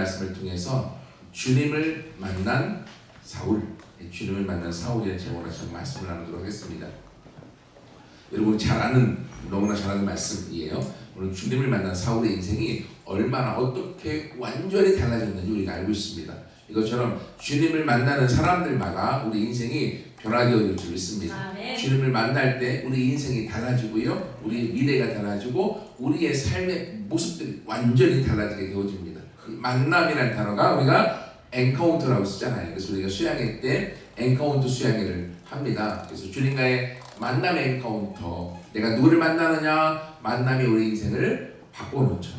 말씀을 통해서 주님을 만난 주님을 만난 사울의 제목으로 좀 말씀을 나누도록 하겠습니다. 여러분 너무나 잘 아는 말씀이에요. 오늘 주님을 만난 사울의 인생이 얼마나 어떻게 완전히 달라졌는지 우리가 알고 있습니다. 이것처럼 주님을 만나는 사람들마다 우리 인생이 변화되어 줄 줄 믿습니다. 주님을 만날 때 우리 인생이 달라지고요, 우리의 미래가 달라지고 우리의 삶의 모습들이 완전히 달라지게 되어집니다. 만남이라는 단어가 우리가 엔카운터라고 쓰잖아요. 그래서 우리가 수양회 때 엔카운터 수양회를 합니다. 그래서 주님과의 만남의 엔카운터, 내가 누구를 만나느냐, 만남이 우리 인생을 바꿔놓죠.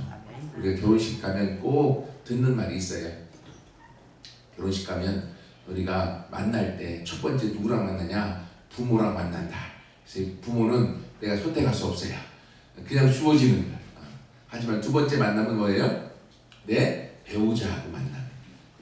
우리가 결혼식 가면 꼭 듣는 말이 있어요. 결혼식 가면 우리가 만날 때 첫 번째 누구랑 만나냐? 부모랑 만난다. 그래서 부모는 내가 선택할 수 없어요. 그냥 주어지는 거예요. 하지만 두 번째 만남은 뭐예요? 내 배우자하고 만남.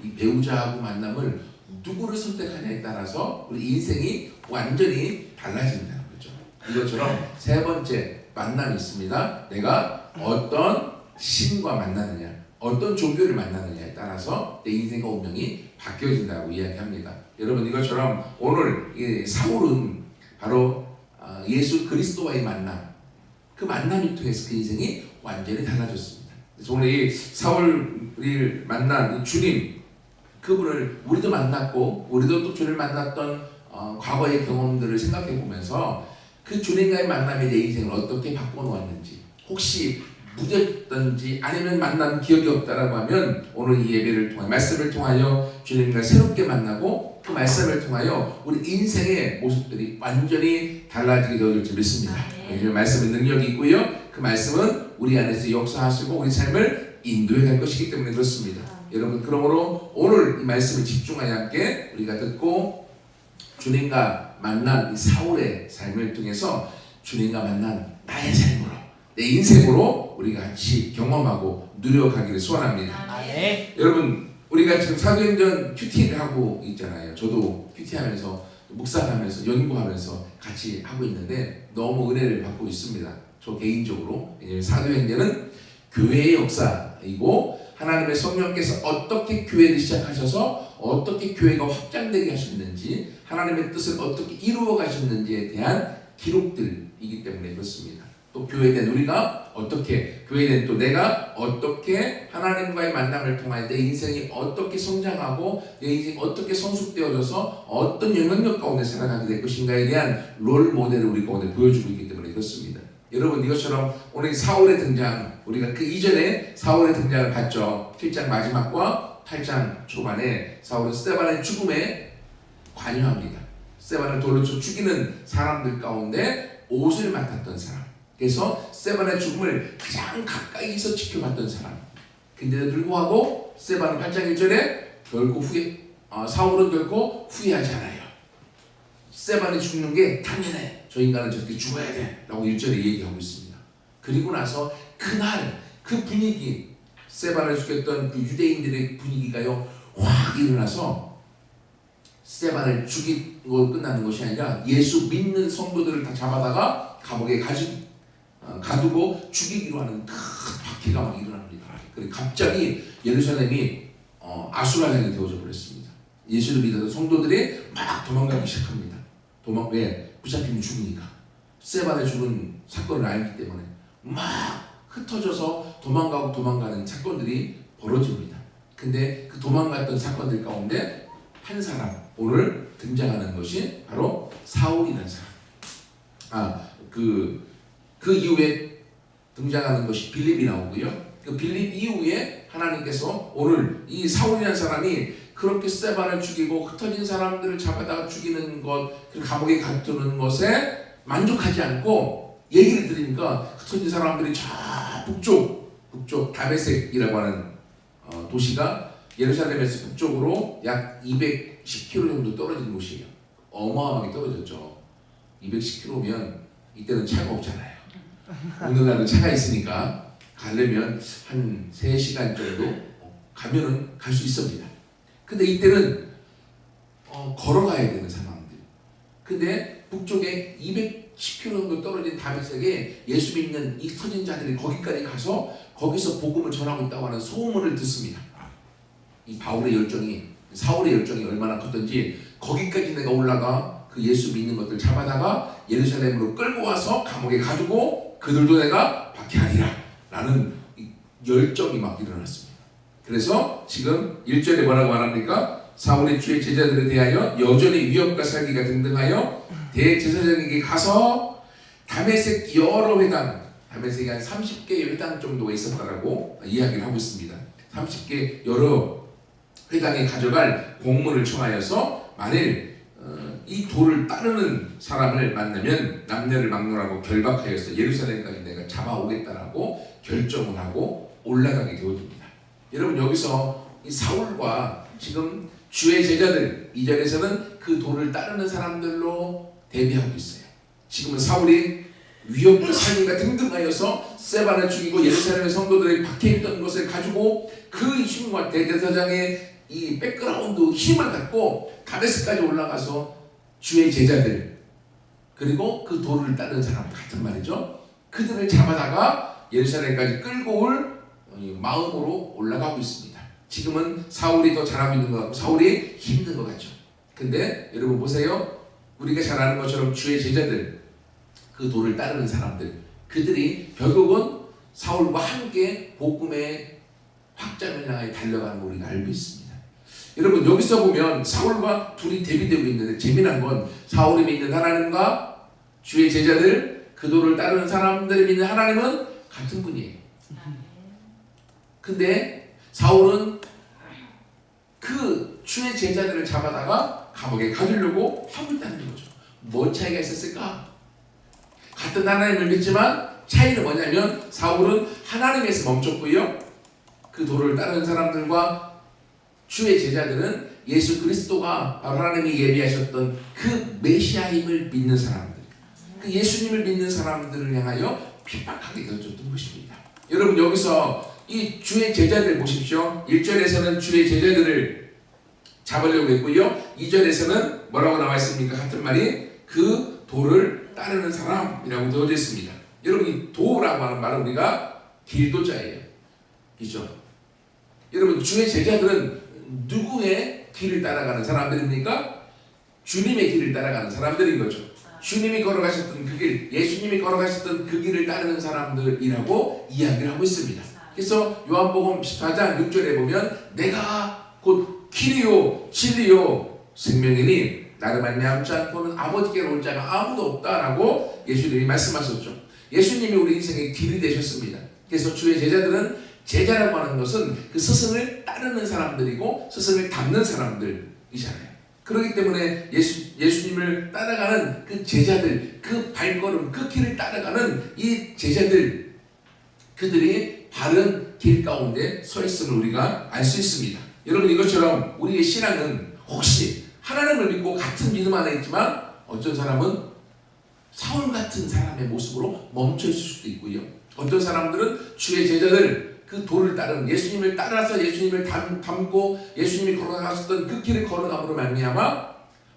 이 배우자하고 만남을 누구를 선택하냐에 따라서 우리 인생이 완전히 달라진다는 거죠. 이것처럼 세 번째 만남이 있습니다. 내가 어떤 신과 만나느냐, 어떤 종교를 만나느냐에 따라서 내 인생과 운명이 바뀌어진다고 이야기합니다. 여러분, 이것처럼 오늘 사울은 바로 예수 그리스도와의 만남, 그 만남을 통해서 그 인생이 완전히 달라졌습니다. 그래서 오늘 이 사울을 만난 주님, 그분을 우리도 만났고 우리도 또 주님을 만났던 과거의 경험들을 생각해 보면서 그 주님과의 만남이 내 인생을 어떻게 바꿔놓았는지, 혹시 무졌던지 아니면 만난 기억이 없다라고 하면 오늘 이 예배를 통해 말씀을 통하여 주님과 새롭게 만나고 그 말씀을 통하여 우리 인생의 모습들이 완전히 달라지게 되어질 줄 믿습니다. 말씀의 능력이 있고요, 그 말씀은 우리 안에서 역사하시고 우리 삶을 인도해 갈 것이기 때문에 그렇습니다. 여러분, 그러므로 오늘 이 말씀을 집중하여 함께 우리가 듣고 주님과 만난 이 사울의 삶을 통해서 주님과 만난 나의 삶으로, 내 인생으로 우리가 같이 경험하고 누려가기를 소원합니다. 여러분, 우리가 지금 사도행전 큐티를 하고 있잖아요. 저도 큐티하면서 묵상하면서 연구하면서 같이 하고 있는데 너무 은혜를 받고 있습니다. 저 개인적으로. 왜냐하면 사도행전은 교회의 역사이고 하나님의 성령께서 어떻게 교회를 시작하셔서 어떻게 교회가 확장되게 하셨는지, 하나님의 뜻을 어떻게 이루어 가셨는지에 대한 기록들이기 때문에 그렇습니다. 또 교회에 대한 우리가 어떻게, 교회에 대한 또 내가 어떻게 하나님과의 만남을 통해 내 인생이 어떻게 성장하고 내 인생이 어떻게 성숙되어져서 어떤 영향력 가운데 살아가게 될 것인가에 대한 롤 모델을 우리 가운데 보여주고 있기 때문에 그렇습니다. 여러분, 이것처럼 오늘 사울의 등장, 우리가 그 이전에 사울의 등장을 봤죠. 7장 마지막과 8장 초반에 사울은 스데반의 죽음에 관여합니다. 스데반을 돌로 쳐 죽이는 사람들 가운데 옷을 맡았던 사람, 그래서 스데반의 죽음을 가장 가까이서 지켜봤던 사람. 근데도 불구하고 스데반은 8장 1절에 결코 사울은 결코 후회하지 않아요. 스데반이 죽는 게 당연해. 저 인간은 저렇게 죽어야 돼 라고 1절에 얘기하고 있습니다. 그리고 나서 그날 그 분위기, 스데반을 죽였던 그 유대인들의 분위기가요 확 일어나서 스데반을 죽이고 끝나는 것이 아니라 예수 믿는 성도들을 다 잡아다가 감옥에 가두고 죽이기로 하는 큰 박해가 막 일어납니다. 그리고 갑자기 예루살렘이 아수라장이 되어져 버렸습니다. 예수를 믿었던 성도들이 막 도망가기 시작합니다. 왜? 붙잡히면 죽으니까. 스데반의 죽은 사건을 알기 때문에 막 흩어져서 도망가는 사건들이 벌어집니다. 근데 그 도망갔던 사건들 가운데 한 사람, 오늘 등장하는 것이 바로 사울이라는 사람. 그 이후에 등장하는 것이 빌립이 나오고요. 그 빌립 이후에 하나님께서 오늘 이 사울이라는 사람이 그렇게 스데반을 죽이고 흩어진 사람들을 잡아다가 죽이는 것, 그리고 감옥에 가두는 것에 만족하지 않고 얘기를 들으니까 흩어진 사람들이 저 북쪽 다메섹이라고 하는 도시가 예루살렘에서 북쪽으로 약 210km 정도 떨어진 곳이에요. 어마어마하게 떨어졌죠. 210km면 이때는 차가 없잖아요. 오늘날은 차가 있으니까 가려면 한 3시간 정도 가면은 갈 수 있습니다. 근데 이때는 걸어가야 되는 상황들. 근데 북쪽에 210km 정도 떨어진 다메섹에 예수 믿는 이 터진 자들이 거기까지 가서 거기서 복음을 전하고 있다고 하는 소문을 듣습니다. 이 바울의 열정이, 사울의 열정이 얼마나 컸던지 거기까지 내가 올라가 그 예수 믿는 것들 잡아다가 예루살렘으로 끌고 와서 감옥에 가두고 그들도 내가 박해하리라 라는 열정이 막 일어났습니다. 그래서 지금 1절에 뭐라고 말합니까? 사울의 주의 제자들에 대하여 여전히 위협과 살기가 등등하여 대제사장에게 가서 다메섹 여러 회당, 다메섹이 한 30개의 회당 정도가 있었다라고 이야기를 하고 있습니다. 30개 여러 회당에 가져갈 공문을 청하여서 만일 이 도를 따르는 사람을 만나면 남녀를 막론하고 결박하여서 예루살렘까지 내가 잡아오겠다라고 결정을 하고 올라가게 되어집니다. 여러분 여기서 이 사울과 지금 주의 제자들 2절에서는 그 도를 따르는 사람들로 대비하고 있어요. 지금은 사울이 위협과 살인과 등등하여서 스데반을 죽이고 예루살렘의 성도들이 박해있던 것을 가지고 그 힘과 대제사장의 이 백그라운드 힘을 갖고 다메섹까지 올라가서 주의 제자들 그리고 그 도를 따르는 사람 같은 말이죠. 그들을 잡아다가 예루살렘까지 끌고 올 마음으로 올라가고 있습니다. 지금은 사울이 더 잘하고 있는 것 같고 사울이 힘든 것 같죠. 근데 여러분 보세요. 우리가 잘 아는 것처럼 주의 제자들 그 도를 따르는 사람들 그들이 결국은 사울과 함께 복음의 확장을 향해 달려가는 걸 우리가 알고 있습니다. 여러분 여기서 보면 사울과 둘이 대비되고 있는데 재미난 건 사울이 믿는 하나님과 주의 제자들 그 도를 따르는 사람들이 믿는 하나님은 같은 분이에요. 근데 사울은 그 주의 제자들을 잡아다가 감옥에 가두려고 하고 있다는 거죠. 뭔 차이가 있었을까? 같은 하나님을 믿지만 차이는 뭐냐면 사울은 하나님에서 멈췄고요. 그 도를 따르는 사람들과 주의 제자들은 예수 그리스도가 바로 하나님이 예비하셨던 그 메시아임을 믿는 사람들, 그 예수님을 믿는 사람들을 향하여 핍박하게 되어졌던 것입니다. 여러분 여기서 이 주의 제자들 보십시오. 1절에서는 주의 제자들을 잡으려고 했고요. 2절에서는 뭐라고 나와 있습니까? 같은 말이 그 도를 따르는 사람이라고 되어져 있습니다. 여러분 이 도라고 하는 말은 우리가 길도자예요. 그죠? 여러분 주의 제자들은 누구의 길을 따라가는 사람들입니까? 주님의 길을 따라가는 사람들인 거죠. 주님이 걸어가셨던 그 길, 예수님이 걸어가셨던 그 길을 따르는 사람들이라고 이야기를 하고 있습니다. 그래서 요한복음 14장 6절에 보면 내가 곧 길이요 진리요 생명이니 나를 말미암지 않고는 아버지께로 올 자가 아무도 없다라고 예수님이 말씀하셨죠. 예수님이 우리 인생의 길이 되셨습니다. 그래서 주의 제자들은 제자라고 하는 것은 그 스승을 따르는 사람들이고 스승을 닮는 사람들이잖아요. 그렇기 때문에 예수님을 따라가는 그 제자들, 그 발걸음, 그 길을 따라가는 이 제자들, 그들이 바른 길 가운데 서 있음을 우리가 알 수 있습니다. 여러분 이것처럼 우리의 신앙은 혹시 하나님을 믿고 같은 믿음 안에 있지만 어떤 사람은 사울 같은 사람의 모습으로 멈춰 있을 수도 있고요. 어떤 사람들은 주의 제자들 그 도를 따른 예수님을 따라서 예수님을 닮고 예수님이 걸어가셨던 그 길을 걸어감으로 말미암아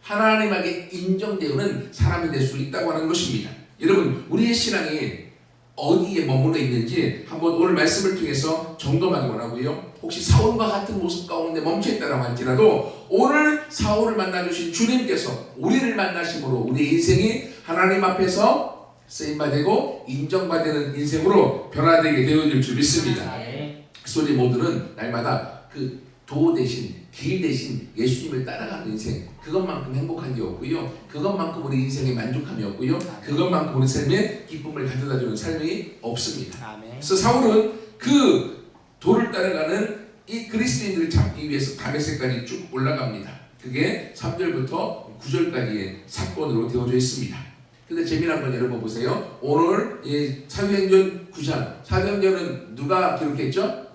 하나님에게 인정되는 사람이 될 수 있다고 하는 것입니다. 여러분 우리의 신앙이 어디에 머물러 있는지 한번 오늘 말씀을 통해서 점검하기 원하고요. 혹시 사울과 같은 모습 가운데 멈춰있다고 할지라도 오늘 사울을 만나주신 주님께서 우리를 만나심으로 우리 인생이 하나님 앞에서 쓰임받고 인정받는 인생으로 변화되게 되어질 줄 믿습니다. 그래서 우리 모두는 날마다 그 도 대신 길 대신 예수님을 따라가는 인생 그것만큼 행복한 게 없고요. 그것만큼 우리 인생의 만족함이 없고요. 그것만큼 우리 삶에 기쁨을 가져다주는 삶이 없습니다. 그래서 사울은 그 도를 따라가는 이 그리스도인들을 잡기 위해서 다메섹까지 쭉 올라갑니다. 그게 3절부터 9절까지의 사건으로 되어져 있습니다. 근데 재미난 건 여러분 보세요. 오늘 이 사도행전 9장 사도행전은 누가 기록했죠?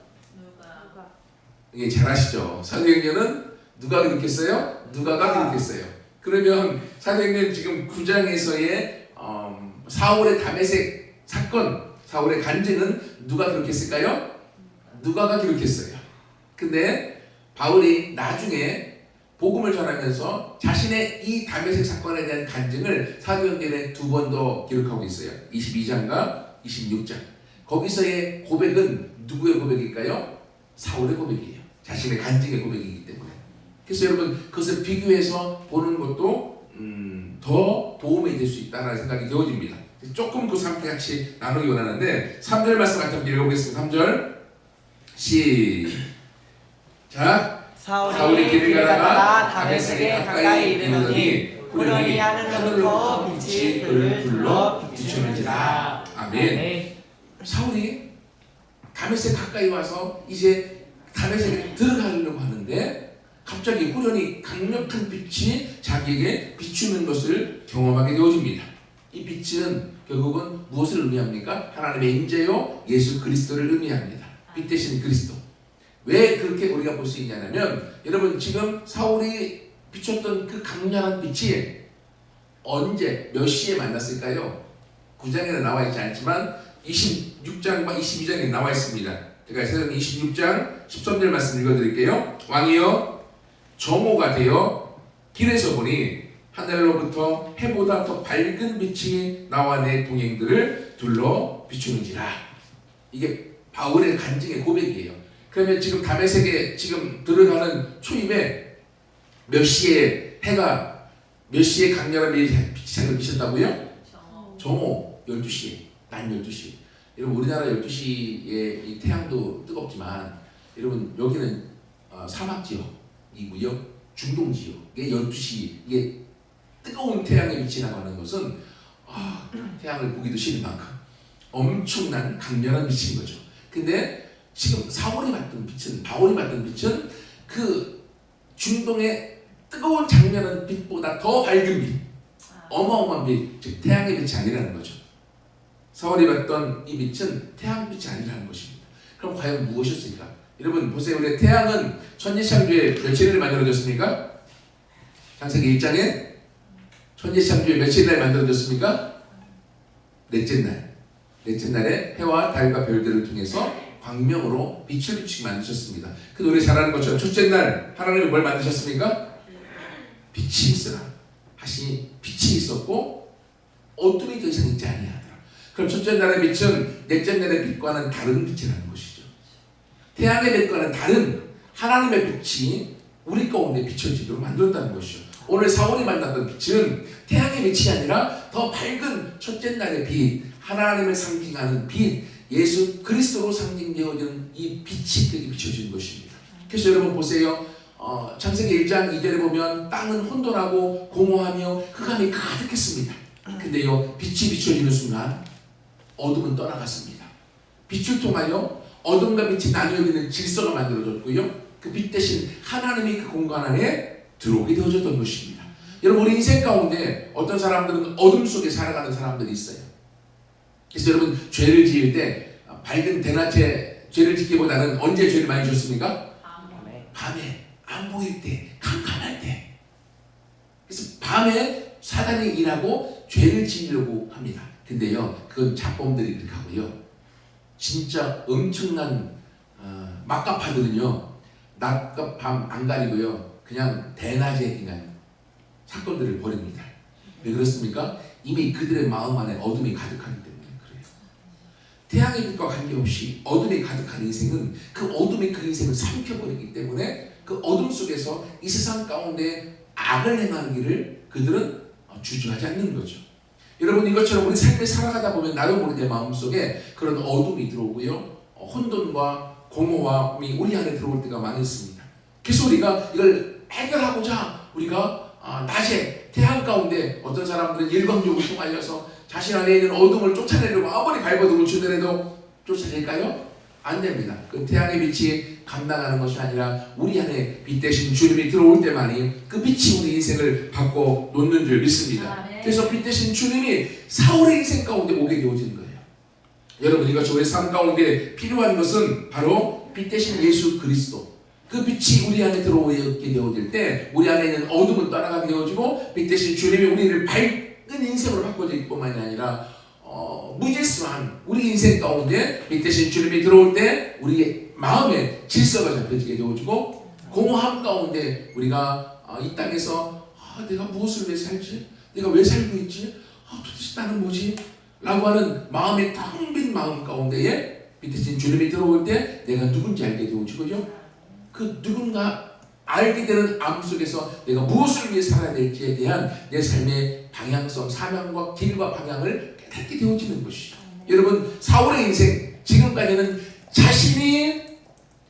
예, 잘 아시죠? 사도행전은 누가 기록했어요? 누가가 기록했어요. 그러면 사도행전 지금 9장에서의 사울의 다메섹 사건, 사울의 간증은 누가 기록했을까요? 누가가 기록했어요. 근데 바울이 나중에 복음을 전하면서 자신의 이 다메섹 사건에 대한 간증을 사도행전에 2번 더 기록하고 있어요. 22장과 26장. 거기서의 고백은 누구의 고백일까요? 사울의 고백이에요. 자신의 간증의 고백이기 때문에. 그래서 여러분 그것을 비교해서 보는 것도 더 도움이 될 수 있다는 생각이 되어집니다. 조금 그 상태 같이 나누기 원하는데 3절 말씀 같이 한번 읽어보겠습니다. 3절 시작. 사울이 길을 가다가 다메섹에 가까이 이르더니 후련히 하늘로부터 빛이 그를 불러 비추는지라. 아멘. 사울이 다메섹 가까이 와서 이제 다메섹에 들어가려고 하는데 갑자기 후련히 강력한 빛이 자기에게 비추는 것을 경험하게 되어집니다. 이 빛은 결국은 무엇을 의미합니까? 하나님의 인재요 예수 그리스도를 의미합니다. 빛 대신 그리스도. 왜 그렇게 우리가 볼 수 있냐면 여러분 지금 사울이 비췄던 그 강렬한 빛이 언제 몇 시에 만났을까요? 9장에는 나와 있지 않지만 26장과 22장에 나와 있습니다. 제가 세상 26장 13절 말씀 읽어드릴게요. 왕이여 정오가 되어 길에서 보니 하늘로부터 해보다 더 밝은 빛이 나와 내 동행들을 둘러 비추는지라. 이게 바울의 간증의 고백이에요. 그러면 지금 다메섹에 지금 들어가는 초입에 몇 시에 해가 몇 시에 강렬한 빛이 자기를 비쳤다고요? 정오 12시에 낮 12시. 여러분 우리나라 12시에 이 태양도 뜨겁지만 여러분 여기는 사막 지역이고요. 중동 지역에 12시 이게 뜨거운 태양의 빛이 나가는 것은 태양을 보기도 싫은 만큼 엄청난 강렬한 빛인 거죠. 근데 지금 사울이 받던 빛은 바울이 받던 빛은 그 중동의 뜨거운 장렬한 빛보다 더 밝은 빛, 어마어마한 빛, 즉 태양의 빛이 아니라는 거죠. 사울이 받던 이 빛은 태양빛이 아니라는 것입니다. 그럼 과연 무엇이었을까? 여러분 보세요. 우리 태양은 천지창조에 며칠을 만들어졌습니까? 창세기 1장에 천지창조에 며칠날 만들어졌습니까? 넷째 날. 넷째 날에 해와 달과 별들을 통해서 광명으로 빛을 비추게 만드셨습니다. 그 노래 잘하는 것처럼 첫째 날 하나님이 뭘 만드셨습니까? 빛이 있으라 하시니 빛이 있었고 어둠이 더 이상 있지 아니하더라. 그럼 첫째 날의 빛은 넷째 날의 빛과는 다른 빛이라는 것이죠. 태양의 빛과는 다른 하나님의 빛이 우리 가운데 비춰지도록 만들었다는 것이죠. 오늘 사울이 만났던 빛은 태양의 빛이 아니라 더 밝은 첫째 날의 빛, 하나님을 상징하는 빛, 예수 그리스도로 상징되어지는 이 빛이 그렇게 비춰지는 것입니다. 그래서 여러분 보세요. 창세기 1장 2절에 보면 땅은 혼돈하고 공허하며 흑암이 가득했습니다. 근데요 빛이 비춰지는 순간 어둠은 떠나갔습니다. 빛을 통하여 어둠과 빛이 나뉘어지는 질서가 만들어졌고요. 그 빛 대신 하나님이 그 공간 안에 들어오게 되어졌던 것입니다. 여러분 우리 인생 가운데 어떤 사람들은 어둠 속에 살아가는 사람들이 있어요. 그래서 여러분 죄를 지을 때 밝은 대낮에 죄를 짓기보다는 언제 죄를 많이 지었습니까? 밤에 안 보일 때, 캄캄할 때. 그래서 밤에 사단이 일하고 죄를 지으려고 합니다. 근데요 그건 잡범들이 그렇게 하고요. 진짜 엄청난 막가파들은요 낮과 밤 안 가리고요 그냥 대낮에 그냥 사건들을 벌입니다. 왜 그렇습니까? 이미 그들의 마음 안에 어둠이 가득하기 때문에 그래요. 태양의 빛과 관계없이 어둠이 가득한 인생은 그 어둠이 그 인생을 삼켜버리기 때문에 그 어둠 속에서 이 세상 가운데 악을 행하는 길을 그들은 주저하지 않는 거죠. 여러분 이것처럼 우리 삶을 살아가다 보면 나도 모르게 내 마음속에 그런 어둠이 들어오고요 혼돈과 공허함이 우리 안에 들어올 때가 많이 있습니다. 그래서 우리가 이걸 해결하고자 우리가 낮에 태양 가운데 어떤 사람들은 일광욕을 통하여서 자신 안에 있는 어둠을 쫓아내려고 아무리 발버둥을 치더라도 쫓아낼까요? 안 됩니다. 그 태양의 빛이 감당하는 것이 아니라 우리 안에 빛 대신 주님이 들어올 때만이 그 빛이 우리 인생을 바꿔 놓는 줄 믿습니다. 그래서 빛 대신 주님이 사울의 인생 가운데 오게 되어진 거예요. 여러분 이것이 우리 삶 가운데 필요한 것은 바로 빛 대신 예수 그리스도. 그 빛이 우리 안에 들어오게 되어질 때 우리 안에 있는 어둠은 떠나가게 되어지고 빛 대신 주님이 우리를 밝은 인생으로 바꿔줄 뿐만이 아니라 무질서한 우리 인생 가운데 빛 대신 주님이 들어올 때 우리의 마음에 질서가 잡혀지게 되어지고 공허함 가운데 우리가 이 땅에서 내가 무엇을 왜 살지? 내가 왜 살고 있지? 도대체 나는 뭐지? 라고 하는 마음의 텅 빈 마음 가운데에 빛 대신 주님이 들어올 때 내가 누군지 알게 되어지고요. 그 누군가 알게 되는 암 속에서 내가 무엇을 위해 살아야 될지에 대한 내 삶의 방향성, 사명과 길과 방향을 깨닫게 되어지는 것이죠. 여러분, 사울의 인생, 지금까지는 자신이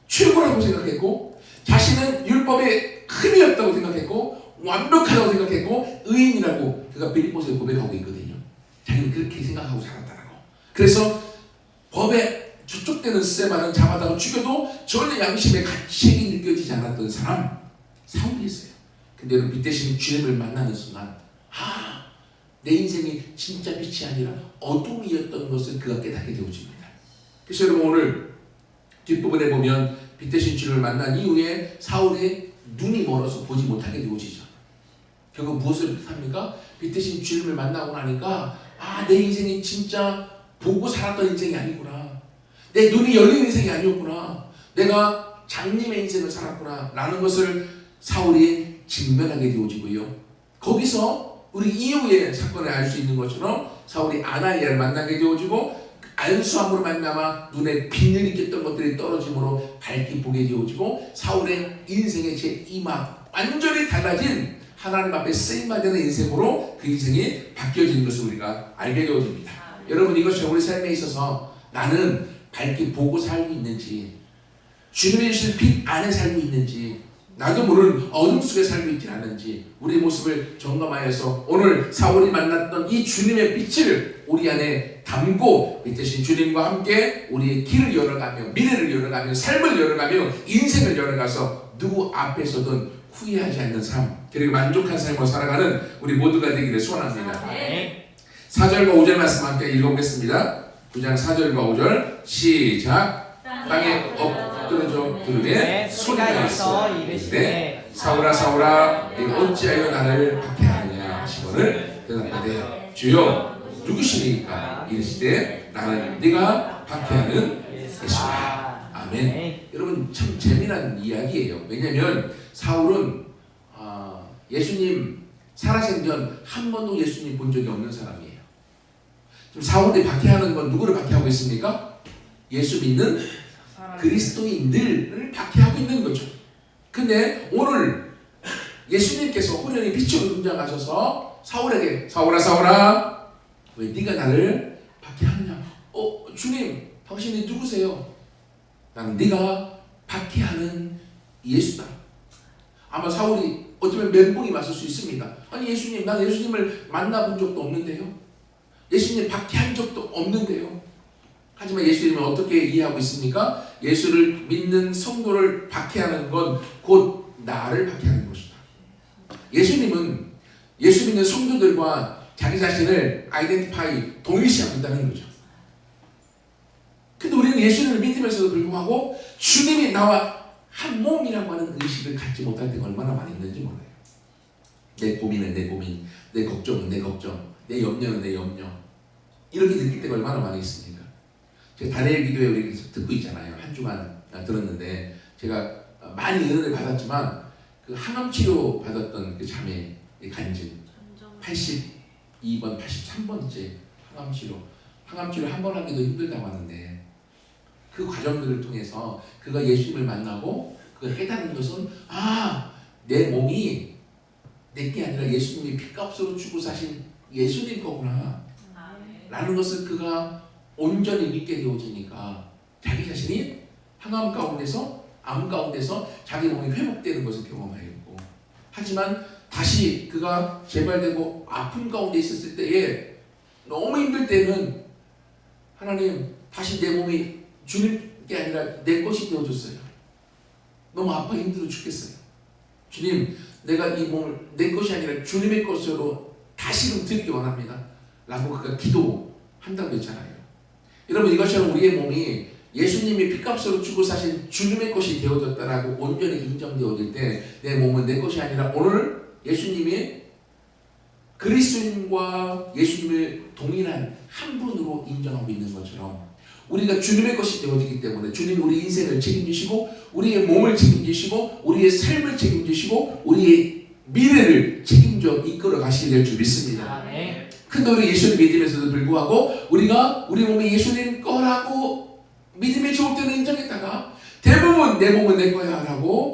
최고라고 생각했고, 자신은 율법의 힘이었다고 생각했고, 완벽하다고 생각했고, 의인이라고 그가 빌립보서에 고백하고 있거든요. 자기는 그렇게 생각하고 살았다라고. 그래서 법에 저촉되는 쇠만은 잡아다가 죽여도 전혀 양심의 가책이 느껴지지 않았던 사람, 사울이었어요. 근데 여러분, 빛 대신 주님을 만나는 순간, 내 인생이 진짜 빛이 아니라 어둠이었던 것을 그가 깨닫게 되어집니다. 그래서 여러분, 오늘 뒷부분에 보면 빛 대신 주님을 만난 이후에 사울의 눈이 멀어서 보지 못하게 되어지죠. 결국 무엇을 합니까? 빛 대신 주님을 만나고 나니까 내 인생이 진짜 보고 살았던 인생이 아니구나. 내 눈이 열린 인생이 아니었구나. 내가 장님의 인생을 살았구나 라는 것을 사울이 직면하게 되어지고요. 거기서 우리 이후의 사건을 알 수 있는 것처럼 사울이 아나니아를 만나게 되어지고, 안수함으로 말미암아 눈에 비늘이 꼈던 것들이 떨어짐으로 밝게 보게 되어지고, 사울의 인생의 제2막 완전히 달라진 하나님 앞에 쓰임받는 인생으로 그 인생이 바뀌어지는 것을 우리가 알게 되어집니다. 여러분, 이것이 우리 삶에 있어서 나는 밝게 보고 살고 있는지, 주님의 주신 빛 안에 살고 있는지, 나도 모르는 어둠 속에 살고 있지 않은지 우리 모습을 점검하여서 오늘 사울이 만났던 이 주님의 빛을 우리 안에 담고 빛 대신 주님과 함께 우리의 길을 열어가며 미래를 열어가며 삶을 열어가며 인생을 열어가서 누구 앞에서든 후회하지 않는 삶, 그리고 만족한 삶을 살아가는 우리 모두가 되기를 소원합니다. 4절과 5절 말씀 함께 읽어보겠습니다. 9장 4절과 5절 시작. 땅에 엎드려져 들으되 소리가 있어 이르시되 사울아 사울아 네가 어찌하여 나를 박해하느냐 하시거늘 대답하되 주여 누구시니까 이르시되 나는 네가 박해하는 예수라. 아멘. 여러분, 참 재미난 이야기예요. 왜냐하면 사울은 예수님 살아생전 한 번도 예수님 본 적이 없는 사람이에요. 지금 사울이 박해하는 건 누구를 박해하고 있습니까? 예수 믿는 그리스도인들을 박해하고 있는 거죠. 근데 오늘 예수님께서 호련히 빛으로 등장하셔서 사울에게 사울아 사울아 왜 네가 나를 박해하느냐. 주님, 당신이 누구세요? 나는 네가 박해하는 예수다. 아마 사울이 어쩌면 멘붕이 왔을 수 있습니다. 아니 예수님, 난 예수님을 만나본 적도 없는데요. 예수님 박해한 적도 없는데요. 하지만 예수님은 어떻게 이해하고 있습니까? 예수를 믿는 성도를 박해하는 건 곧 나를 박해하는 것이다. 예수님은 예수 믿는 성도들과 자기 자신을 아이덴티파이, 동일시하고 있다는 거죠. 근데 우리는 예수님을 믿으면서도 불구하고 주님이 나와 한 몸이라고 하는 의식을 갖지 못할 때가 얼마나 많이 있는지 몰라요. 내 고민은 내 고민, 내 걱정은 내 걱정, 내 염려는 내 염려, 이렇게 느낄 때가 얼마나 많이 있습니까? 제가 다니엘 기도회 우리 듣고 있잖아요. 한 주간 들었는데 제가 많이 은혜를 받았지만 그 항암 치료 받았던 그 자매의 간증, 82번, 83번째 항암 치료 한 번 하기도 힘들다고 하는데 그 과정들을 통해서 그가 예수님을 만나고 그가 깨달은 것은 내 몸이 내게 아니라 예수님이 핏값으로 주고 사신 예수님 거구나 라는 것을 그가 온전히 믿게 되어지니까 자기 자신이 항암 가운데서 암 가운데서 자기 몸이 회복되는 것을 경험하였고, 하지만 다시 그가 재발되고 아픔 가운데 있었을 때에 너무 힘들 때는 하나님 다시 내 몸이 주님께 아니라 내 것이 되어줬어요. 너무 아파 힘들어 죽겠어요. 주님, 내가 이 몸을 내 것이 아니라 주님의 것으로 다시금 드리기 원합니다 라고 그가 기도한다고 했잖아요. 여러분, 이것처럼 우리의 몸이 예수님이 핏값으로 주고 사신 주님의 것이 되어졌다라고 온전히 인정되어질 때 내 몸은 내 것이 아니라 오늘 예수님이 그리스도인과 예수님을 동일한 한 분으로 인정하고 있는 것처럼 우리가 주님의 것이 되어지기 때문에 주님이 우리 인생을 책임지시고 우리의 몸을 책임지시고 우리의 삶을 책임지시고 우리의 미래를 책임져 이끌어 가시게 될 줄 믿습니다. 근데 우리 예수님 믿으면서도 불구하고 우리가 우리 몸이 예수님 거라고 믿음이 좋을 때는 인정했다가 대부분 내 몸은 내 거야 라고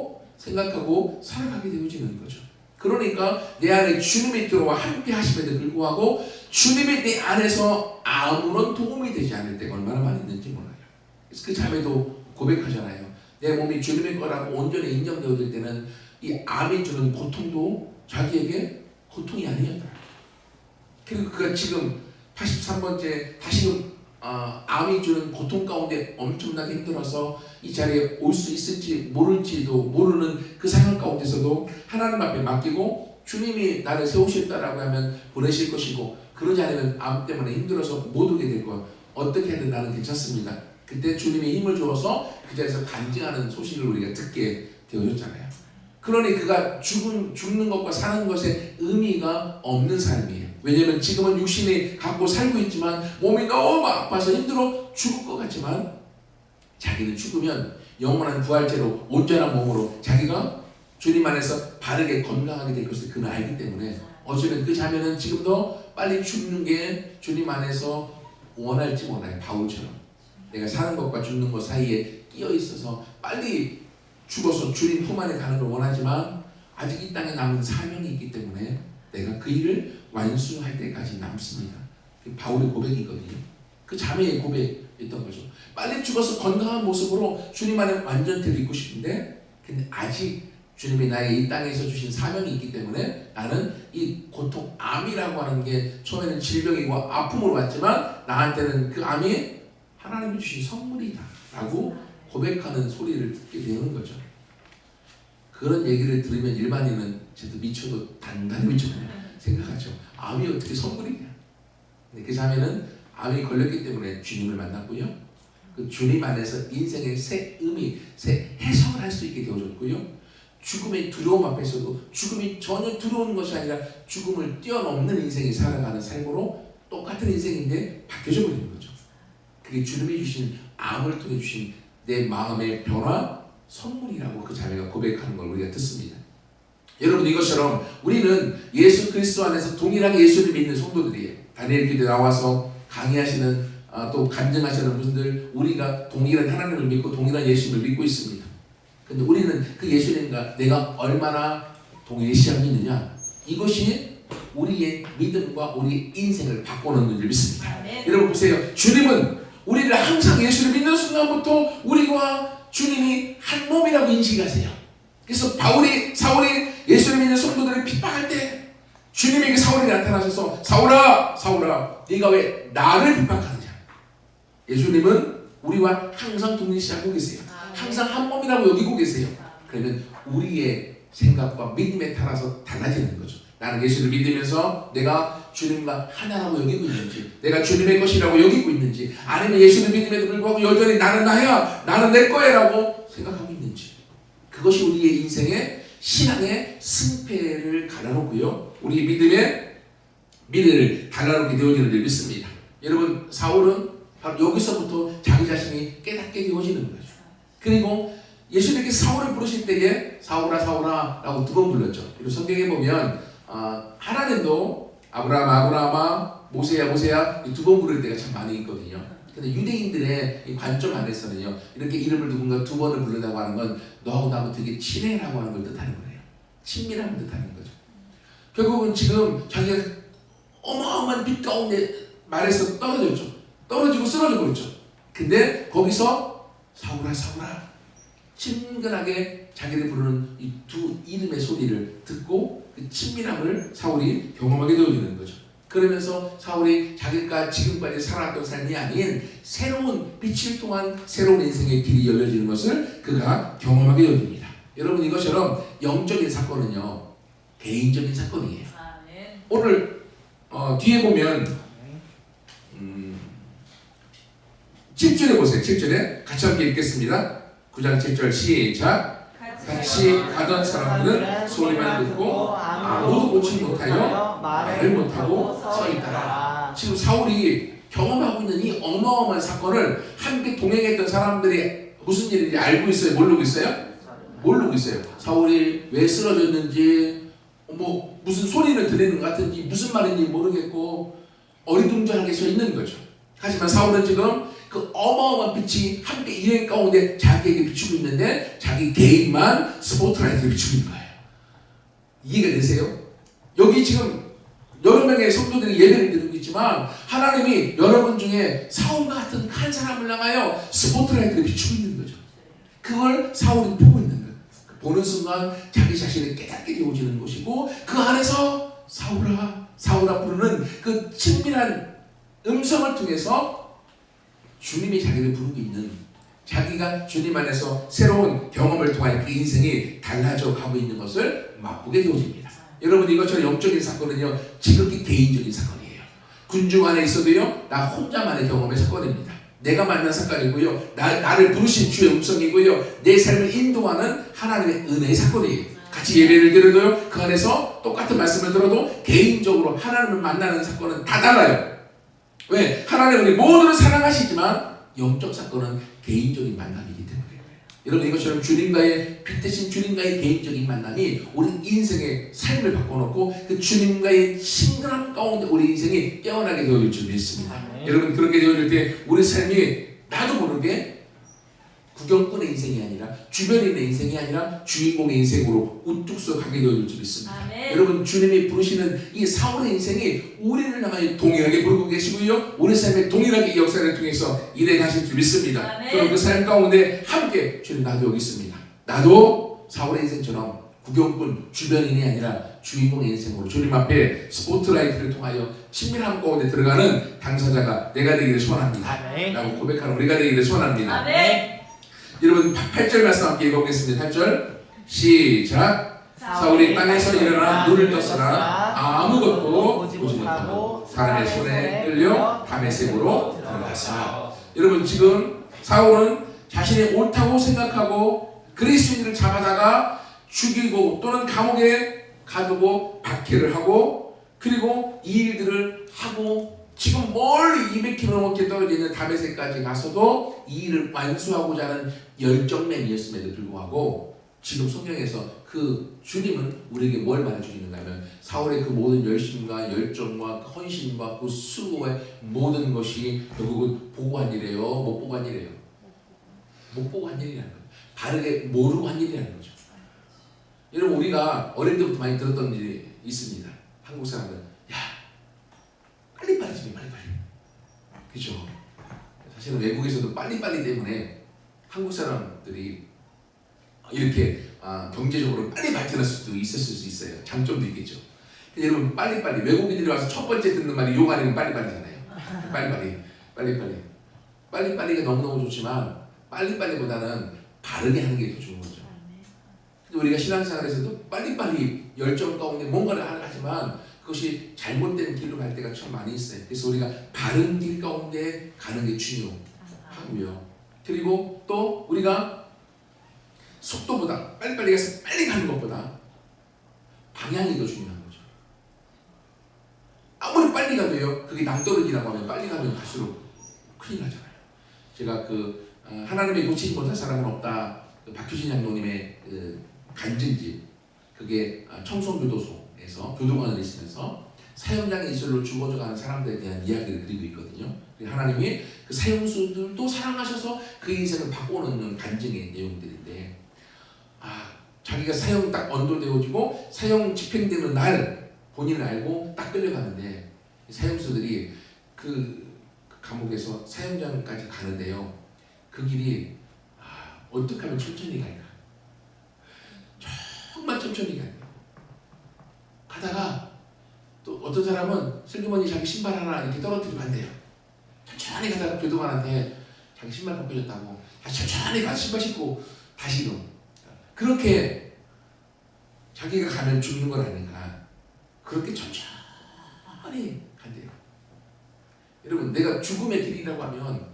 생각하고 살아가게 되어지는 거죠. 그러니까 내 안에 주님이 들어와 함께 하심에도 불구하고 주님이 내 안에서 아무런 도움이 되지 않을 때가 얼마나 많이 있는지 몰라요. 그래서 그 자매도 고백하잖아요. 내 몸이 주님의 거라고 온전히 인정되어질 때는 이 암이 주는 고통도 자기에게 고통이 아니었더라. 그리고 그가 지금 83번째 다시금 암이 주는 고통 가운데 엄청나게 힘들어서 이 자리에 올 수 있을지 모를지도 모르는 그 상황 가운데서도 하나님 앞에 맡기고 주님이 나를 세우셨다라고 하면 보내실 것이고 그러지 않으면 암 때문에 힘들어서 못 오게 될 것. 어떻게 하든 나는 괜찮습니다. 그때 주님이 힘을 주어서 그 자리에서 간증하는 소식을 우리가 듣게 되어졌잖아요. 그러니 그가 죽는 것과 사는 것에 의미가 없는 삶이에요. 왜냐하면 지금은 육신이 갖고 살고 있지만 몸이 너무 아파서 힘들어 죽을 것 같지만 자기는 죽으면 영원한 부활체로 온전한 몸으로 자기가 주님 안에서 바르게 건강하게 될 것을 그는 알기 때문에 어쩌면 그 자매는 지금도 빨리 죽는 게 주님 안에서 원할지 몰라요. 바울처럼 내가 사는 것과 죽는 것 사이에 끼어 있어서 빨리 죽어서 주님 품 안에 가는 걸 원하지만 아직 이 땅에 남은 사명이 있기 때문에 내가 그 일을 완수할 때까지 남습니다. 바울의 고백이거든요. 그 자매의 고백이었던 거죠. 빨리 죽어서 건강한 모습으로 주님 안에 완전히 있고 싶은데 근데 아직 주님이 나에게 이 땅에서 주신 사명이 있기 때문에 나는 이 고통, 암이라고 하는 게 처음에는 질병이고 아픔으로 왔지만 나한테는 그 암이 하나님이 주신 선물이다 라고 고백하는 소리를 듣게 되는 거죠. 그런 얘기를 들으면 일반인은 쟤도 미쳐도 단단히 미쳐도 생각하죠. 암이 어떻게 선물이냐. 근데 그 자매는 암이 걸렸기 때문에 주님을 만났고요. 그 주님 안에서 인생의 새 의미, 새 해석을 할 수 있게 되어졌고요. 죽음의 두려움 앞에서도 죽음이 전혀 두려운 것이 아니라 죽음을 뛰어넘는 인생이 살아가는 삶으로 똑같은 인생인데 바뀌어져 버리는 거죠. 그게 주님이 주신 암을 통해 주신 내 마음의 변화 선물이라고 그 자매가 고백하는 걸 우리가 듣습니다. 여러분 이것처럼 우리는 예수 그리스도 안에서 동일하게 예수를 믿는 성도들이에요. 다니엘 기도에 나와서 강의하시는 또 간증하시는 분들 우리가 동일한 하나님을 믿고 동일한 예수님을 믿고 있습니다. 근데 우리는 그 예수님과 내가 얼마나 동일시하고 있느냐 이것이 우리의 믿음과 우리의 인생을 바꿔놓는 줄 믿습니다. 네. 여러분 보세요. 주님은 우리를 항상 예수를 믿는 순간부터 우리와 주님이 한 몸이라고 인식하세요. 그래서 사울이 예수를 믿는 성도들을 핍박할 때 주님에게 사울이 나타나셔서 사울아 네가 왜 나를 핍박하느냐. 예수님은 우리와 항상 동일시하고 계세요. 항상 한 몸이라고 여기고 계세요. 그러면 우리의 생각과 믿음에 따라서 달라지는 거죠. 나는 예수를 믿으면서 내가 주님과 하나라고 여기고 있는지 내가 주님의 것이라고 여기고 있는지 아니면 예수를 믿음에도 불구하고 여전히 나는 나야 나는 내 거야라고 생각하고 있는지 그것이 우리의 인생의 신앙의 승패를 갈라놓고요. 우리 믿음의 미래를 갈라놓게 되어지는 줄 믿습니다. 여러분 사울은 바로 여기서부터 자기 자신이 깨닫게 되어지는 거죠. 그리고 예수님께 사울을 부르실 때에 사울아 라고 두 번 불렀죠. 그리고 성경에 보면 하나님도 아브라함아 모세야 두 번 부를 때가 참 많이 있거든요. 근데 유대인들의 이 관점 안에서는요 이렇게 이름을 누군가 두 번을 부른다고 하는 건 너하고 나하고 되게 친해라고 하는 걸 뜻하는 거예요. 친밀함을 뜻하는 거죠. 결국은 지금 자기가 어마어마한 빛 가운데 말에서 떨어졌죠. 떨어지고 쓰러져 버렸죠. 근데 거기서 사울아 친근하게 자기를 부르는 이 두 이름의 소리를 듣고 그 친밀함을 사울이 경험하게 되어지는 거죠. 그러면서 사울이 자기가 지금까지 살아왔던 삶이 아닌 새로운 빛을 통한 새로운 인생의 길이 열려지는 것을 그가 경험하게 되어집니다. 여러분 이것처럼 영적인 사건은요 개인적인 사건이에요. 오늘 뒤에 보면 7절에 보세요. 7절에 같이 함께 읽겠습니다. 9장 7절 시작. 같이 가던 사람들은 소리만 듣고 아무도 보지 못하여 말을 못하고 서 있더라. 지금 사울이 경험하고 있는 이 어마어마한 사건을 함께 동행했던 사람들이 무슨 일인지 알고 있어요? 모르고 있어요? 모르고 있어요. 사울이 왜 쓰러졌는지 무슨 소리를 들리는 것 같은지 무슨 말인지 모르겠고 어리둥절하게 서 있는 거죠. 하지만 사울은 지금 그 어마어마한 빛이 함께 인생 가운데 자기에게 비추고 있는데 자기 개인만 스포트라이트를 비추고 있는 거예요. 이해가 되세요? 여기 지금 여러 명의 성도들이 예배를 드리고 있지만 하나님이 여러분 중에 사울과 같은 한 사람을 향하여 스포트라이트를 비추고 있는 거죠. 그걸 사울이 보고 있는 거예요. 보는 순간 자기 자신을 깨닫게 되어지는 것이고 그 안에서 사울아 부르는 그 친밀한 음성을 통해서 주님이 자기를 부르고 있는, 자기가 주님 안에서 새로운 경험을 통해 그 인생이 달라져 가고 있는 것을 맛보게 되어집니다. 여러분 이것처럼 영적인 사건은요 지극히 개인적인 사건이에요. 군중 안에 있어도요 나 혼자만의 경험의 사건입니다. 내가 만난 사건이고요 나를 부르신 주의 음성이고요 내 삶을 인도하는 하나님의 은혜의 사건이에요. 같이 예배를 드려도요 그 안에서 똑같은 말씀을 들어도 개인적으로 하나님을 만나는 사건은 다 달라요. 왜? 하나님은 우리 모두를 사랑하시지만 영적 사건은 개인적인 만남이기 때문에 여러분 이것처럼 주님과의 빛대신 주님과의 개인적인 만남이 우리 인생의 삶을 바꿔놓고 그 주님과의 친근함 가운데 우리 인생이 깨어나게 되어질 줄 믿습니다. 여러분 그렇게 되어질 때 우리 삶이 나도 모르게 구경꾼의 인생이 아니라 주변인의 인생이 아니라 주인공의 인생으로 우뚝 서 가게 되어질 줄 믿습니다. 여러분 주님이 부르시는 이 사울의 인생이 우리를 향하여 동일하게 부르고 계시고요 우리 삶에 동일하게 이 역사를 통해서 일해 가실 줄 믿습니다. 그럼 그 삶 가운데 함께 주님 나도 여기 있습니다. 나도 사울의 인생처럼 구경꾼 주변인이 아니라 주인공의 인생으로 주님 앞에 스포트라이트를 통하여 친밀함 가운데 들어가는 당사자가 내가 되기를 소원합니다 라고 고백하는 우리가 되기를 소원합니다. 여러분 8절 말씀 함께 읽어보겠습니다. 8절 시작. 사울이 땅에서 일어나 눈을 떴으나 아무것도 보지 못하고 사람의 손에 끌려 다메섹으로 들어가서. 여러분 지금 사울은 자신이 옳다고 생각하고 그리스도인들을 잡아다가 죽이고 또는 감옥에 가두고 박해를 하고 그리고 이 일들을 하고 지금 멀리 200km 넘게 떨어져 있는 다메섹까지 가서도 이 일을 완수하고자 하는 열정맨이었음에도 불구하고 지금 성경에서 그 주님은 우리에게 뭘 말해주고 있는가 하면 사울의 그 모든 열심과 열정과 그 헌신과 그 수고의 모든 것이 결국은 보고 한 일이에요? 못 보고 한 일이에요? 못 보고 한 일이라는 거예요. 바르게 모르고 한 일이라는 거죠. 여러분 우리가 어릴 때부터 많이 들었던 일이 있습니다. 한국 사람들 빨리빨리 좀 빨리빨리. 그죠? 사실은 외국에서도 빨리빨리 때문에 한국 사람들이 이렇게 경제적으로 빨리 발전할 수도 있었을 수 있어요. 장점도 있겠죠. 근데 여러분 빨리빨리 외국인들이 와서 첫 번째 듣는 말이 욕 아니면 빨리빨리잖아요. 빨리빨리가 너무너무 좋지만 빨리빨리보다는 바르게 하는 게 더 좋은 거죠. 근데 우리가 신앙생활에서도 빨리빨리 열정 가운데 뭔가를 하지만 그것이 잘못된 길로 갈 때가 참 많이 있어요. 그래서 우리가 바른 길 가운데 가는 게 중요하고요. 그리고 또 우리가 속도보다 빨리빨리 가서 빨리 가는 것보다 방향이 더 중요한 거죠. 아무리 빨리 가도요. 그게 낭떠러지라고 하면 빨리 가면 갈수록 큰일 나잖아요. 제가 그 하나님의 고치지 못할 사람은 없다. 그 박효신 장로님의 그 간증집 그게 청송교도소에서 교도관을 있으면서 사형장에 이슬로 죽어져가는 사람들에 대한 이야기를 드리고 있거든요. 하나님이 그 사형수들도 사랑하셔서 그 인생을 바꿔놓는 간증의 내용들인데 자기가 사형 딱 언도되어지고 사형 집행되는 날 본인을 알고 딱 끌려가는데 사형수들이 그 감옥에서 사형장까지 가는데요. 그 길이 어떻게 하면 천천히 갈까? 정말 천천히 가요. 가다가 또 어떤 사람은 슬기머니 자기 신발 하나 이렇게 떨어뜨리고 간대요. 천천히 가다가 교도관한테 자기 신발 벗겨졌다고 천천히 가서 신발 신고 다시 너. 그렇게 자기가 가면 죽는 걸 아니까 그렇게 천천히 간대요. 여러분 내가 죽음의 길이라고 하면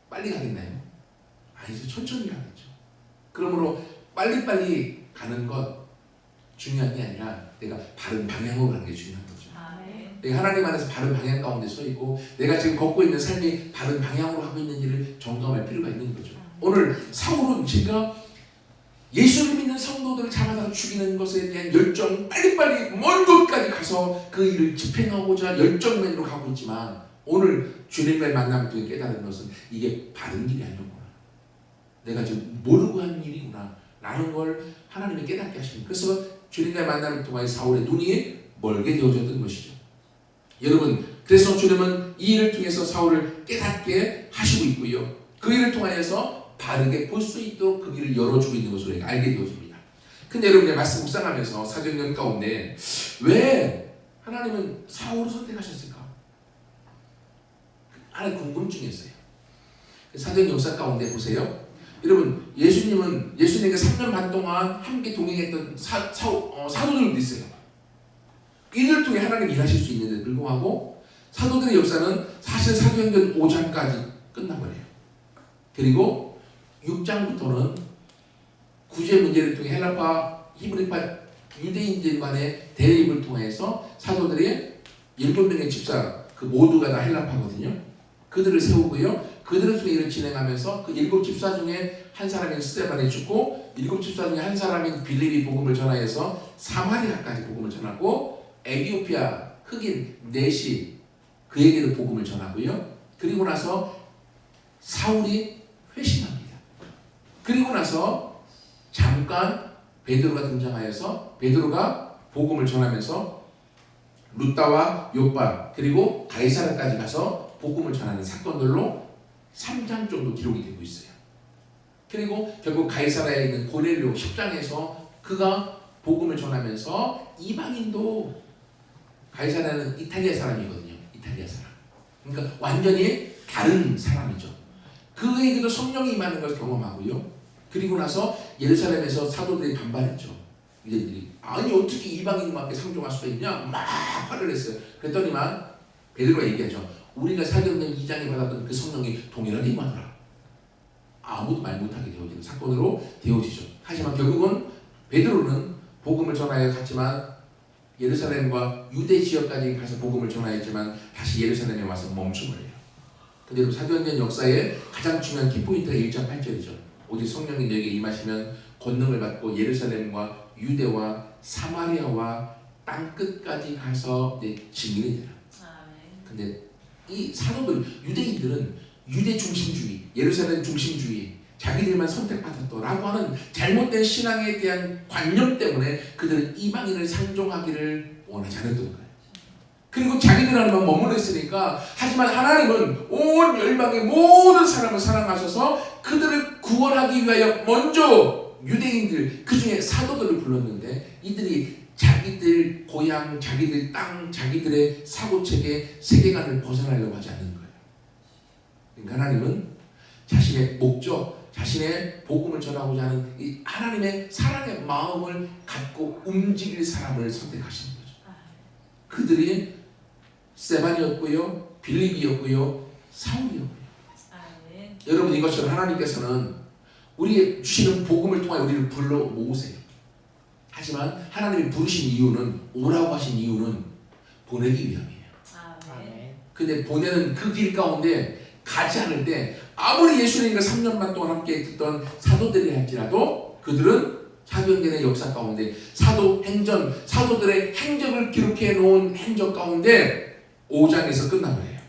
빨리 가겠나요? 아니죠. 천천히 가겠죠. 그러므로 빨리빨리 가는 것 중요한 게 아니라 내가 바른 방향으로 가는 게 중요한 거죠. 내가 하나님 안에서 바른 방향 가운데 서 있고 내가 지금 걷고 있는 삶이 바른 방향으로 하고 있는 일을 점검할 필요가 있는 거죠. 오늘 사울은 제가 예수를 믿는 성도들을 잡아다 죽이는 것에 대한 열정 빨리빨리 먼 곳까지 가서 그 일을 집행하고자 열정맨으로 가고 있지만 오늘 주님과의 만남을 통해 깨달은 것은 이게 바른 길이 아니구나. 내가 지금 모르고 한 일이구나. 라는 걸 하나님이 깨닫게 하십니다. 그래서 주님과의 만남을 통해 사울의 눈이 멀게 되어졌던 것이죠. 여러분, 그래서 주님은 이 일을 통해서 사울을 깨닫게 하시고 있고요. 그 일을 통하여서 바르게 볼 수 있도록 그 길을 열어주고 있는 것으로 알게 되어집니다. 근데 여러분, 말씀 묵상하면서 사도행전 가운데 왜 하나님은 사울을 선택하셨을까? 하나의 궁금증이 있어요. 사도행전 역사 가운데 보세요. 여러분, 예수님과 3년 반 동안 함께 동행했던 사도들도 있어요. 이들 통해 하나님 일하실 수 있는데 불구하고 사도들의 역사는 사실 사도행전 5장까지 끝나버려요. 그리고 6장부터는 구제 문제를 통해 헬라파, 히브리파, 유대인들 간의 대립을 통해서 사도들의 7명의 집사 그 모두가 다 헬라파거든요. 그들을 세우고요. 그들을 통해 일을 진행하면서 그 7 집사 중에 한 사람인 스데반이 죽고 7 집사 중에 한 사람인 빌립이 복음을 전하여서 사마리아까지 복음을 전하고 에티오피아 흑인 넷이 그에게도 복음을 전하고요. 그리고 나서 사울이 회심합니다. 그리고 나서 잠깐 베드로가 등장하여서 베드로가 복음을 전하면서 루다와 욥바 그리고 가이사랴까지 가서 복음을 전하는 사건들로 3장 정도 기록이 되고 있어요. 그리고 결국 가이사랴에 있는 고넬료 10장에서 그가 복음을 전하면서 이방인도 가이사랴는 이탈리아 사람이거든요. 이탈리아 사람. 그러니까 완전히 다른 사람이죠. 그에게도 성령이 임하는 것을 경험하고요. 그리고 나서 예루살렘에서 사도들이 반발했죠. 이들이 아니 어떻게 이방인만께 상종할 수가 있냐 막 화를 냈어요. 그랬더니만 베드로가 얘기하죠. 우리가 사도행전 2장에 받았던 그 성령이 동일하게 임하더라. 아무도 말 못하게 되어지는 사건으로 되어지죠. 하지만 결국은 베드로는 복음을 전하여 갔지만 예루살렘과 유대 지역까지 가서 복음을 전하였지만 다시 예루살렘에 와서 멈춰버려요. 근데 여러분, 사도행전 역사의 가장 중요한 키포인트가 1장 8절이죠. 오직 성령이 너에게 임하시면 권능을 받고 예루살렘과 유대와 사마리아와 땅끝까지 가서 내 증인이 되라. 근데 이 사도들, 유대인들은 유대 중심주의, 예루살렘 중심주의, 자기들만 선택받았다라고 하는 잘못된 신앙에 대한 관념 때문에 그들은 이방인을 상종하기를 원하지 않았던 거예요. 그리고 자기들하고만 머물러 있으니까 하지만 하나님은 온 열방의 모든 사람을 사랑하셔서 그들을 구원하기 위하여 먼저 유대인들 그 중에 사도들을 불렀는데 이들이 자기들 고향, 자기들 땅, 자기들의 사고체계, 세계관을 벗어나려고 하지 않는 거예요. 그러니까 하나님은 자신의 목적, 자신의 복음을 전하고자 하는 이 하나님의 사랑의 마음을 갖고 움직일 사람을 선택하시는 거죠. 그들이 스데반이었고요, 빌립이었고요, 사울이었고요. 여러분, 이것처럼 하나님께서는 우리 주시는 복음을 통해 우리를 불러 모으세요. 하지만 하나님이 부르신 이유는, 오라고 하신 이유는 보내기 위함이에요. 근데 보내는 그 길 가운데 가지 않을 때 아무리 예수님과 3년만 동안 함께 듣던 사도들이 할지라도 그들은 사도행전의 역사 가운데 사도들의 행적을 기록해 놓은 행적 가운데 5장에서 끝나버려요.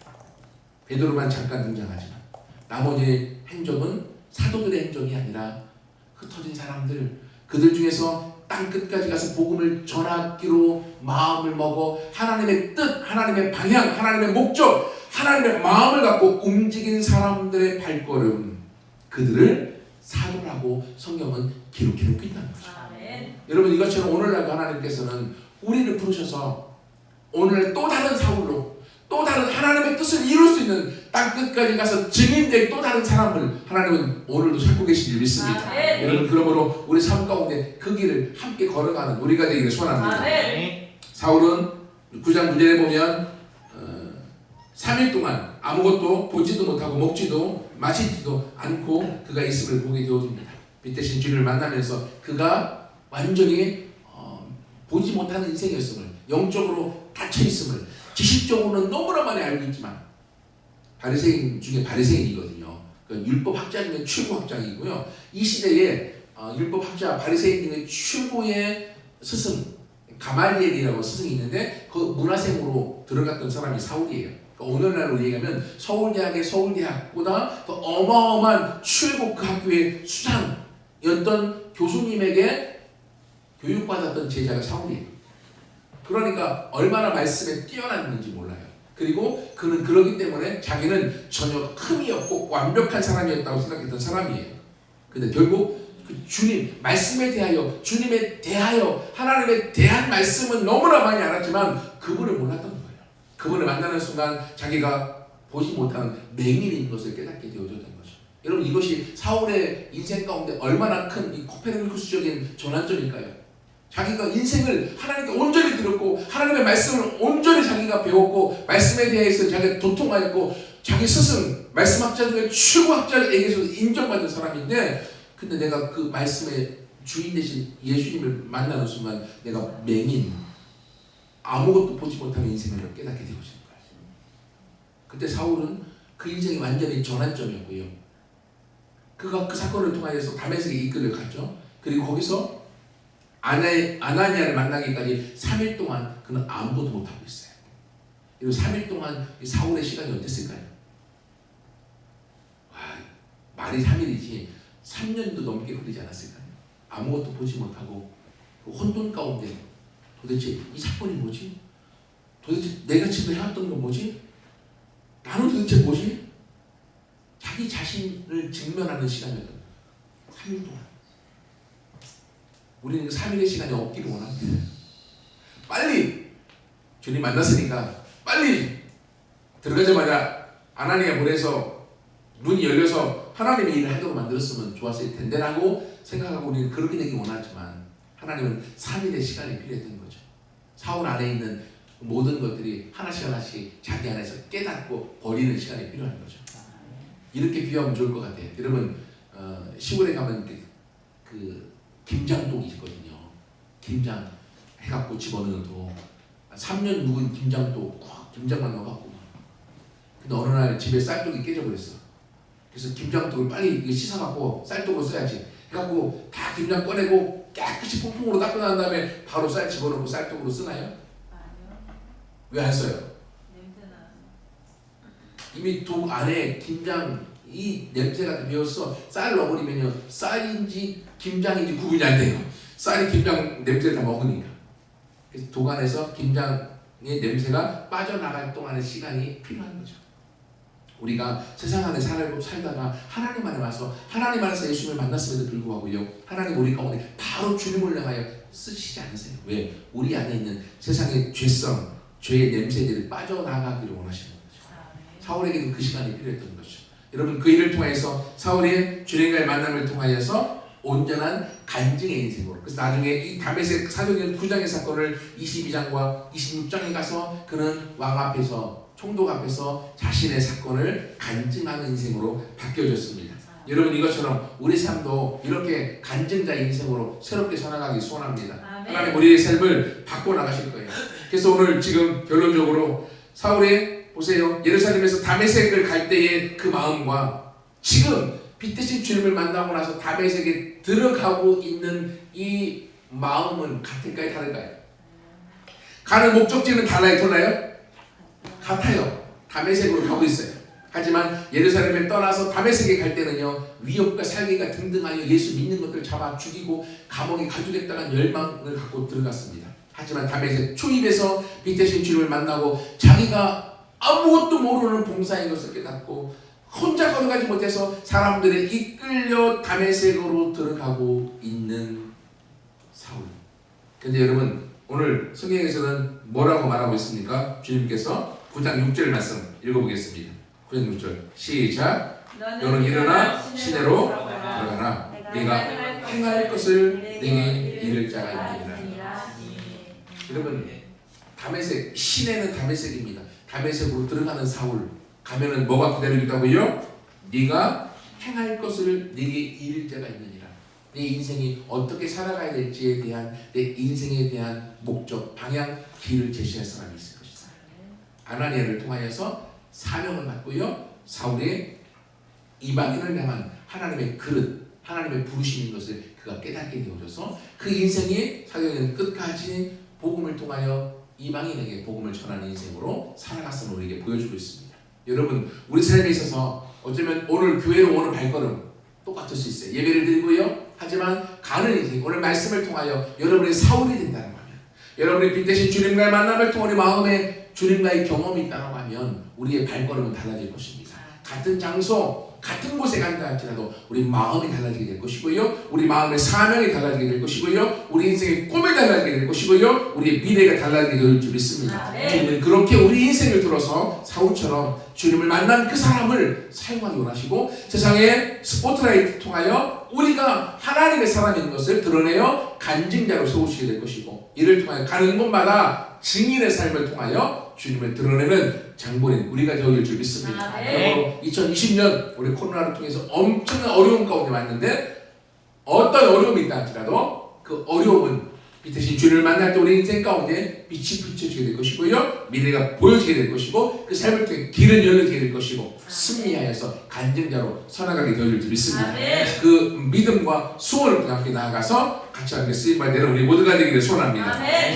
베드로만 잠깐 등장하지만 나머지 행적은 사도들의 행적이 아니라 흩어진 사람들, 그들 중에서 땅끝까지 가서 복음을 전하기로 마음을 먹어 하나님의 뜻, 하나님의 방향, 하나님의 목적, 하나님의 마음을 갖고 움직인 사람들의 발걸음, 그들을 사도라고 성경은 기록해놓고 있다는 거죠. 여러분, 이것처럼 오늘날 하나님께서는 우리를 부르셔서 오늘 또 다른 사울로, 또 다른 하나님의 뜻을 이룰 수 있는 땅끝까지 가서 증인될 또 다른 사람을 하나님은 오늘도 찾고 계신 줄 믿습니다. 여러분, 그러므로 우리 삶 가운데 그 길을 함께 걸어가는 우리가 되기를 소원합니다. 사울은 9장 9절에 보면 3일 동안 아무것도 보지도 못하고 먹지도 마시지도 않고 그가 있음을 보게 되어집니다. 빛대신 주님을 만나면서 그가 완전히 보지 못하는 인생이었음을, 영적으로 닫혀 있음을 지식적으로는 너무나 많이 알고 있지만 바리새인 중에 바리새인이거든요. 그러니까 율법학자 중에 최고학자이고요. 이 시대에 율법학자 바리새인 중에 최고의 스승 가말리엘이라고 스승이 있는데 그 문화생으로 들어갔던 사람이 사울이에요. 그러니까 오늘날로 얘기하면 서울대학의 서울대학보다 더 어마어마한 최고 그 학교의 수장이었던 교수님에게 교육받았던 제자가 사울이에요. 그러니까 얼마나 말씀에 뛰어났는지 몰라요. 그리고 그는 그러기 때문에 자기는 전혀 흠이 없고 완벽한 사람이었다고 생각했던 사람이에요. 근데 결국 그 주님, 말씀에 대하여, 주님에 대하여, 하나님에 대한 말씀은 너무나 많이 알았지만 그분을 몰랐던 거예요. 그분을 만나는 순간 자기가 보지 못한 맹인인 것을 깨닫게 되어졌던 거죠. 여러분, 이것이 사울의 인생 가운데 얼마나 큰 이 코페르니쿠스적인 전환점일까요? 자기가 인생을 하나님께 온전히 들었고 하나님의 말씀을 온전히 자기가 배웠고 말씀에 대해서 자기가 도통하였고 자기 스승, 말씀학자 중에 최고학자에게서 인정받은 사람인데, 근데 내가 그 말씀의 주인 되신 예수님을 만나는 순간 내가 맹인, 아무것도 보지 못하는 인생을 깨닫게 되어진 거예요. 그때 사울은 그 인생이 완전히 전환점이었고요. 그가 그 사건을 통하여서 다메섹에 이끌려갔죠. 그리고 거기서 아나니아를 만나기까지 3일 동안 그는 아무것도 못하고 있어요. 그리고 3일 동안 사울의 시간이 어땠을까요? 와, 말이 3일이지 3년도 넘게 걸리지 않았을까요? 아무것도 보지 못하고 그 혼돈 가운데 도대체 이 사건이 뭐지? 도대체 내가 지금 해왔던 건 뭐지? 나는 도대체 뭐지? 자기 자신을 직면하는 시간이었던 거예요. 3일 동안. 우리는 3일의 시간이 없기를 원합니다. 빨리 주님 만났으니까 빨리 들어가자마자 아나니아 보내서 문이 열려서 하나님의 일을 하도록 만들었으면 좋았을 텐데 라고 생각하고 우리는 그렇게 되기 원하지만 하나님은 3일의 시간이 필요했던 거죠. 사울 안에 있는 모든 것들이 하나씩 하나씩 자기 안에서 깨닫고 버리는 시간이 필요한 거죠. 이렇게 비유하면 좋을 것 같아요. 여러분, 시골에 가면 그 김장독이 있거든요. 김장 해갖고 집어넣는 도 3년 묵은 김장독, 김장만 넣어갖고. 근데 어느 날 집에 쌀독이 깨져버렸어. 그래서 김장독을 빨리 씻어갖고 쌀독으로 써야지 해갖고 다 김장 꺼내고 깨끗이 퐁퐁으로 닦고 난 다음에 바로 쌀 집어넣고 쌀독으로 쓰나요? 아니요. 왜 안 써요? 냄새나. 이미 독 안에 김장 이 냄새가 배어서 쌀 넣어버리면요 쌀인지 김장인지 구분이 안 돼요. 쌀이 김장 냄새를 다 먹으니까. 그래서 독 안에서 김장의 냄새가 빠져나갈 동안의 시간이 필요한 거죠. 우리가 세상 안에 살다가 하나님 안에 와서 하나님 안에서 예수님을 만났음에도 불구하고요 하나님 우리 가운데 바로 주님을 향하여 쓰시지 않으세요. 왜? 우리 안에 있는 세상의 죄성, 죄의 냄새들이 빠져나가기를 원하시는 거죠. 사울에게도 그 시간이 필요했던 거죠. 여러분, 그 일을 통해서 사울의 주님과의 만남을 통하여서 온전한 간증의 인생으로, 그래서 나중에 이 다메섹 사도행 9장의 사건을 22장과 26장에 가서 그는 왕 앞에서, 총독 앞에서 자신의 사건을 간증하는 인생으로 바뀌어졌습니다. 여러분, 이것처럼 우리 삶도 이렇게 간증자 인생으로 새롭게 살아가기 소원합니다. 하나님 우리의 삶을 바꿔나가실 거예요. 그래서 오늘 지금 결론적으로 사울의, 보세요, 예루살렘에서 다메섹을 갈 때의 그 마음과 지금 빛 대신 주님을 만나고 나서 다메섹에 들어가고 있는 이 마음은 같을까요? 다를까요? 가는 목적지는 달라요? 돌아요? 같아요. 다메섹으로 가고 있어요. 하지만 예루살렘에 떠나서 다메섹에 갈 때는요 위협과 살기가 등등하여 예수 믿는 것들을 잡아 죽이고 감옥에 가두겠다는 열망을 갖고 들어갔습니다. 하지만 다메섹 초입에서 빛 대신 주님을 만나고 자기가 아무것도 모르는 봉사인 것을 깨닫고 혼자 걸어가지 못해서 사람들에 이끌려 다메섹으로 들어가고 있는 사울. 근데 여러분, 오늘 성경에서는 뭐라고 말하고 있습니까? 주님께서 9장 6절 말씀 읽어보겠습니다. 9장 6절 시작. 너는 일어나 시내로 들어가라. 네가 행할 것을 내게 이를 자가 있느니라. 여러분, 다메섹, 시내는 다메섹입니다. 다메섹으로 들어가는 사울, 가면은 뭐가 기다리고 있다고요? 네가 행할 것을 내게 이를 자가 있느니라. 내 인생이 어떻게 살아가야 될지에 대한, 내 인생에 대한 목적, 방향, 길을 제시할 사람이 있을 것이다. 아나니아를 통하여서 사명을 받고요 사울의 이방인을 향한 하나님의 그릇, 하나님의 부르심인 것을 그가 깨닫게 되어져서 그 인생이 사도행전 끝까지 복음을 통하여 이방인에게 복음을 전하는 인생으로 살아갔음을 우리에게 보여주고 있습니다. 여러분, 우리 삶에 있어서 어쩌면 오늘 교회로 오는 발걸음 똑같을 수 있어요. 예배를 드리고요. 하지만 가는 인생, 오늘 말씀을 통하여 여러분의 사울이 된다는 거면, 여러분의 빛 대신 주님과의 만남을 통해 우리 마음에 주님과의 경험이 있다고 하면 우리의 발걸음은 달라질 것입니다. 같은 장소, 같은 곳에 간다 할지라도 우리 마음이 달라지게 될 것이고요. 우리 마음의 사명이 달라지게 될 것이고요. 우리 인생의 꿈이 달라지게 될 것이고요. 우리의 미래가 달라지게 될 줄 믿습니다. 주님은 그렇게 우리 인생을 들어서 사울처럼 주님을 만난 그 사람을 사용하기 원하시고 세상에 스포트라이트 통하여 우리가 하나님의 사람인 것을 드러내어 간증자로 세우시게 될 것이고, 이를 통하여 가는 곳마다 증인의 삶을 통하여 주님을 드러내는 장본인 우리가 되어질 줄 믿습니다. 그러므로 2020년 우리 코로나를 통해서 엄청난 어려움 가운데 왔는데, 어떤 어려움이 있다 할지라도 그 어려움은 빛 대신 주님을 만날 때 우리 인생 가운데 빛이 비춰지게 될 것이고요. 미래가 보여지게 될 것이고, 그 삶을 통해 길은 열려지게 될 것이고, 승리하여서 간증자로 살아가게 되어질 줄 믿습니다. 그 믿음과 수원을 함께 나아가서 같이 함께 쓰임받는 우리 모두가 되기를 소원합니다.